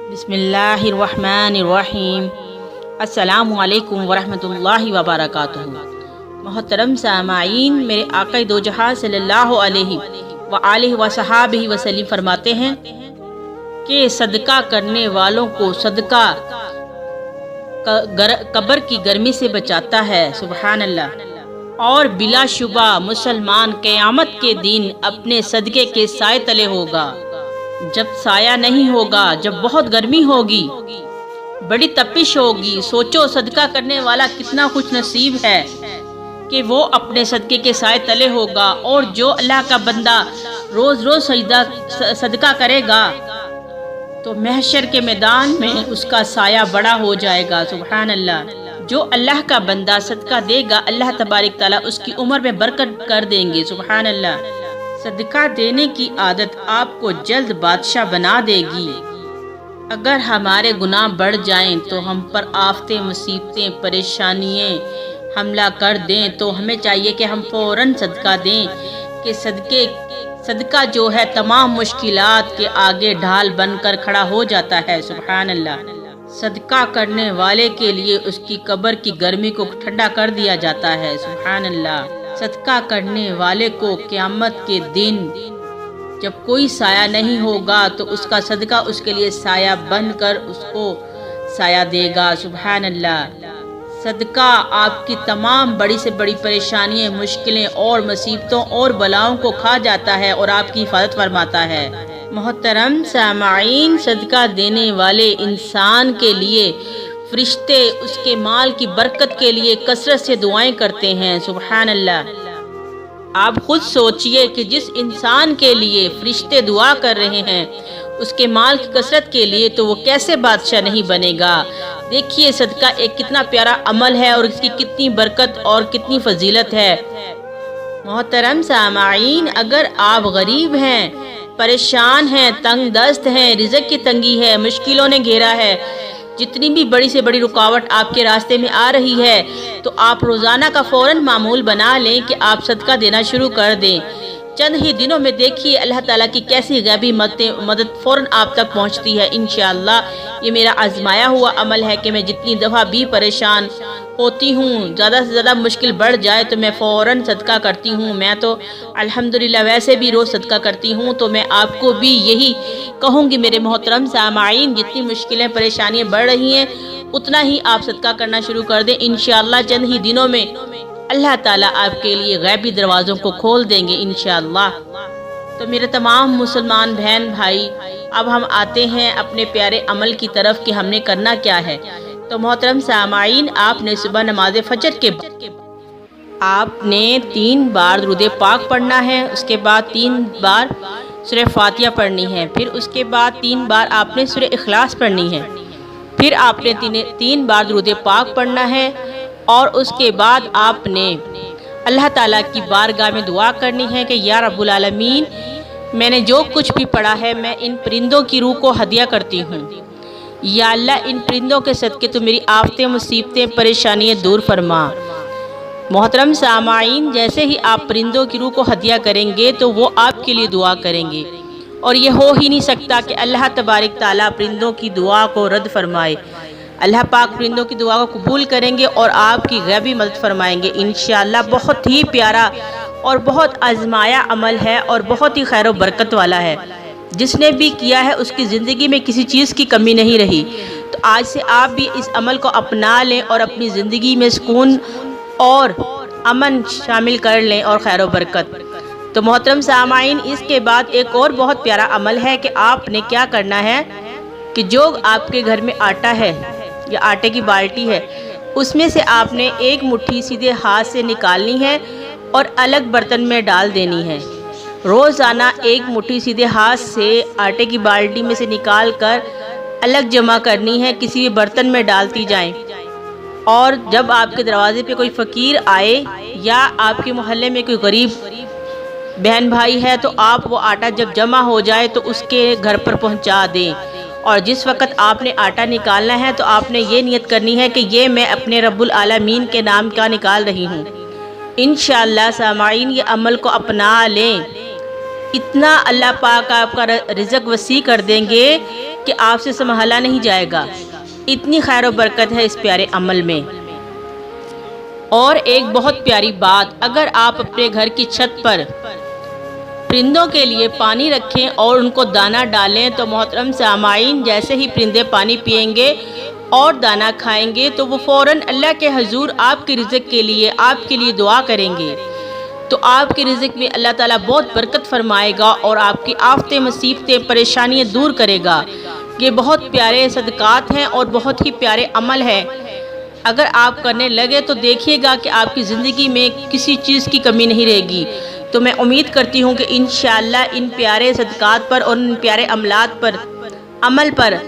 بسم اللہ الرحمن الرحیم۔ السلام علیکم ورحمۃ اللہ وبرکاتہ۔ محترم سامعین، میرے آقا دو جہاں صلی اللہ علیہ وآلہ وصحابہ وسلم فرماتے ہیں کہ صدقہ کرنے والوں کو صدقہ قبر کی گرمی سے بچاتا ہے۔ سبحان اللہ۔ اور بلا شبہ مسلمان قیامت کے دن اپنے صدقے کے سائے تلے ہوگا۔ جب سایہ نہیں ہوگا، جب بہت گرمی ہوگی، بڑی تپش ہوگی، سوچو صدقہ کرنے والا کتنا خوش نصیب ہے کہ وہ اپنے صدقے کے سائے تلے ہوگا۔ اور جو اللہ کا بندہ روز روز صدقہ کرے گا تو محشر کے میدان میں اس کا سایہ بڑا ہو جائے گا۔ سبحان اللہ۔ جو اللہ کا بندہ صدقہ دے گا، اللہ تبارک تعالیٰ اس کی عمر میں برکت کر دیں گے۔ سبحان اللہ۔ صدقہ دینے کی عادت آپ کو جلد بادشاہ بنا دے گی۔ اگر ہمارے گناہ بڑھ جائیں تو ہم پر آفتیں، مصیبتیں، پریشانیاں حملہ کر دیں تو ہمیں چاہیے کہ ہم فوراً صدقہ دیں کہ صدقہ جو ہے تمام مشکلات کے آگے ڈھال بن کر کھڑا ہو جاتا ہے۔ سبحان اللہ۔ صدقہ کرنے والے کے لیے اس کی قبر کی گرمی کو ٹھنڈا کر دیا جاتا ہے۔ سبحان اللہ۔ صدقہ کرنے والے کو قیامت کے دن جب کوئی سایہ نہیں ہوگا تو اس کا صدقہ اس کے لیے سایہ بن کر اس کو سایہ دے گا۔ سبحان اللہ۔ صدقہ آپ کی تمام بڑی سے بڑی پریشانیاں، مشکلیں اور مصیبتوں اور بلاؤں کو کھا جاتا ہے اور آپ کی حفاظت فرماتا ہے۔ محترم سامعین، صدقہ دینے والے انسان کے لیے فرشتے اس کے مال کی برکت کے لیے کثرت سے دعائیں کرتے ہیں۔ سبحان اللہ۔ آپ خود سوچئے کہ جس انسان کے لیے فرشتے دعا کر رہے ہیں اس کے مال کی کثرت کے لیے، تو وہ کیسے بادشاہ نہیں بنے گا۔ دیکھیے صدقہ ایک کتنا پیارا عمل ہے اور اس کی کتنی برکت اور کتنی فضیلت ہے۔ محترم سامعین، اگر آپ غریب ہیں، پریشان ہیں، تنگ دست ہیں، رزق کی تنگی ہے، مشکلوں نے گھیرا ہے، جتنی بھی بڑی سے بڑی رکاوٹ آپ کے راستے میں آ رہی ہے، تو آپ روزانہ کا فوراً معمول بنا لیں کہ آپ صدقہ دینا شروع کر دیں۔ چند ہی دنوں میں دیکھیے اللہ تعالیٰ کی کیسی غیبی مدد فوراً آپ تک پہنچتی ہے۔ انشاءاللہ یہ میرا آزمایا ہوا عمل ہے کہ میں جتنی دفعہ بھی پریشان ہوتی ہوں، زیادہ سے زیادہ مشکل بڑھ جائے تو میں فوراً صدقہ کرتی ہوں۔ میں تو الحمدللہ ویسے بھی روز صدقہ کرتی ہوں، تو میں آپ کو بھی یہی کہوں گی میرے محترم سامعین، جتنی مشکلیں پریشانیاں بڑھ رہی ہیں اتنا ہی آپ صدقہ کرنا شروع کر دیں۔ انشاءاللہ چند ہی دنوں میں اللہ تعالیٰ آپ کے لیے غیبی دروازوں کو کھول دیں گے انشاءاللہ۔ تو میرے تمام مسلمان بہن بھائی، اب ہم آتے ہیں اپنے پیارے عمل کی طرف کہ ہم نے کرنا کیا ہے۔ تو محترم سامعین، آپ نے صبح نماز فجر کے بعد آپ نے 3 بار درود پاک پڑھنا ہے، اس کے بعد 3 بار سورہ فاتحہ پڑھنی ہے، پھر اس کے بعد 3 بار آپ نے سورہ اخلاص پڑھنی ہے، پھر آپ نے 3 بار درود پاک پڑھنا ہے، اور اس کے بعد آپ نے اللہ تعالیٰ کی بارگاہ میں دعا کرنی ہے کہ یا رب العالمین، میں نے جو کچھ بھی پڑھا ہے میں ان پرندوں کی روح کو ہدیہ کرتی ہوں۔ یا اللہ، ان پرندوں کے صدقے تو میری آفتیں، مصیبتیں، پریشانیاں دور فرما۔ محترم سامعین، جیسے ہی آپ پرندوں کی روح کو ہدیہ کریں گے تو وہ آپ کے لیے دعا کریں گے، اور یہ ہو ہی نہیں سکتا کہ اللہ تبارک تعالیٰ پرندوں کی دعا کو رد فرمائے۔ اللہ پاک پرندوں کی دعا کو قبول کریں گے اور آپ کی غیبی مدد فرمائیں گے انشاءاللہ۔ بہت ہی پیارا اور بہت آزمایا عمل ہے اور بہت ہی خیر و برکت والا ہے۔ جس نے بھی کیا ہے اس کی زندگی میں کسی چیز کی کمی نہیں رہی۔ تو آج سے آپ بھی اس عمل کو اپنا لیں اور اپنی زندگی میں سکون اور امن شامل کر لیں اور خیر و برکت۔ تو محترم سامعین، اس کے بعد ایک اور بہت پیارا عمل ہے کہ آپ نے کیا کرنا ہے کہ جو آپ کے گھر میں آٹا ہے یا آٹے کی بالٹی ہے، اس میں سے آپ نے 1 مٹھی سیدھے ہاتھ سے نکالنی ہے اور الگ برتن میں ڈال دینی ہے۔ روزانہ 1 مٹھی سیدھے ہاتھ سے آٹے کی بالٹی میں سے نکال کر الگ جمع کرنی ہے، کسی بھی برتن میں ڈالتی جائیں، اور جب آپ کے دروازے پہ کوئی فقیر آئے یا آپ کے محلے میں کوئی غریب بہن بھائی ہے تو آپ وہ آٹا جب جمع ہو جائے تو اس کے گھر پر پہنچا دیں۔ اور جس وقت آپ نے آٹا نکالنا ہے تو آپ نے یہ نیت کرنی ہے کہ یہ میں اپنے رب العالمین کے نام کا نکال رہی ہوں۔ انشاءاللہ سامعین، یہ عمل کو اپنا لیں، اتنا اللہ پاک آپ کا رزق وسیع کر دیں گے کہ آپ سے سنبھالا نہیں جائے گا۔ اتنی خیر و برکت ہے اس پیارے عمل میں۔ اور ایک بہت پیاری بات، اگر آپ اپنے گھر کی چھت پر پرندوں کے لیے پانی رکھیں اور ان کو دانہ ڈالیں تو محترم سامعین، جیسے ہی پرندے پانی پئیں گے اور دانہ کھائیں گے تو وہ فوراً اللہ کے حضور آپ کے رزق کے لیے آپ کے لیے دعا کریں گے، تو آپ کے رزق میں اللہ تعالیٰ بہت برکت فرمائے گا اور آپ کی آفتیں، مصیبتیں، پریشانیاں دور کرے گا۔ یہ بہت پیارے صدقات ہیں اور بہت ہی پیارے عمل ہے۔ اگر آپ کرنے لگے تو دیکھیے گا کہ آپ کی زندگی میں کسی چیز کی کمی نہیں رہے گی۔ تو میں امید کرتی ہوں کہ انشاءاللہ ان پیارے صدقات پر اور ان پیارے عملات پر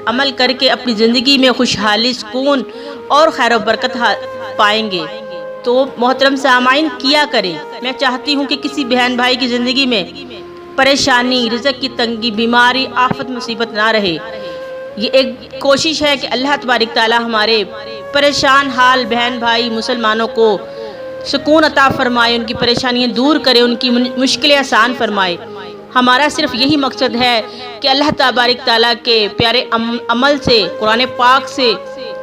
عمل کر کے اپنی زندگی میں خوشحالی، سکون اور خیر و برکت پائیں گے۔ تو محترم سامعین کیا کریں۔ میں چاہتی ہوں کہ کسی بہن بھائی کی زندگی میں پریشانی، رزق کی تنگی، بیماری، آفت، مصیبت نہ رہے۔ یہ ایک کوشش ہے کہ اللہ تبارک تعالیٰ ہمارے پریشان حال بہن بھائی مسلمانوں کو سکون عطا فرمائے، ان کی پریشانیاں دور کرے، ان کی مشکلیں آسان فرمائے۔ ہمارا صرف یہی مقصد ہے کہ اللہ تبارک تعالیٰ کے پیارے عمل سے، قرآن پاک سے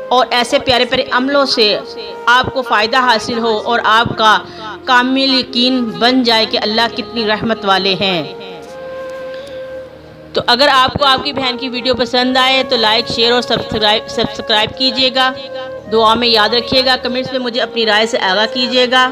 اور ایسے پیارے پیارے عملوں سے آپ کو فائدہ حاصل ہو اور آپ کا کامل یقین بن جائے کہ اللہ کتنی رحمت والے ہیں۔ تو اگر آپ کو آپ کی بہن کی ویڈیو پسند آئے تو لائک، شیئر اور سبسکرائب کیجیے گا۔ دعا میں یاد رکھیے گا، کمنٹس میں مجھے اپنی رائے سے آگاہ کیجیے گا۔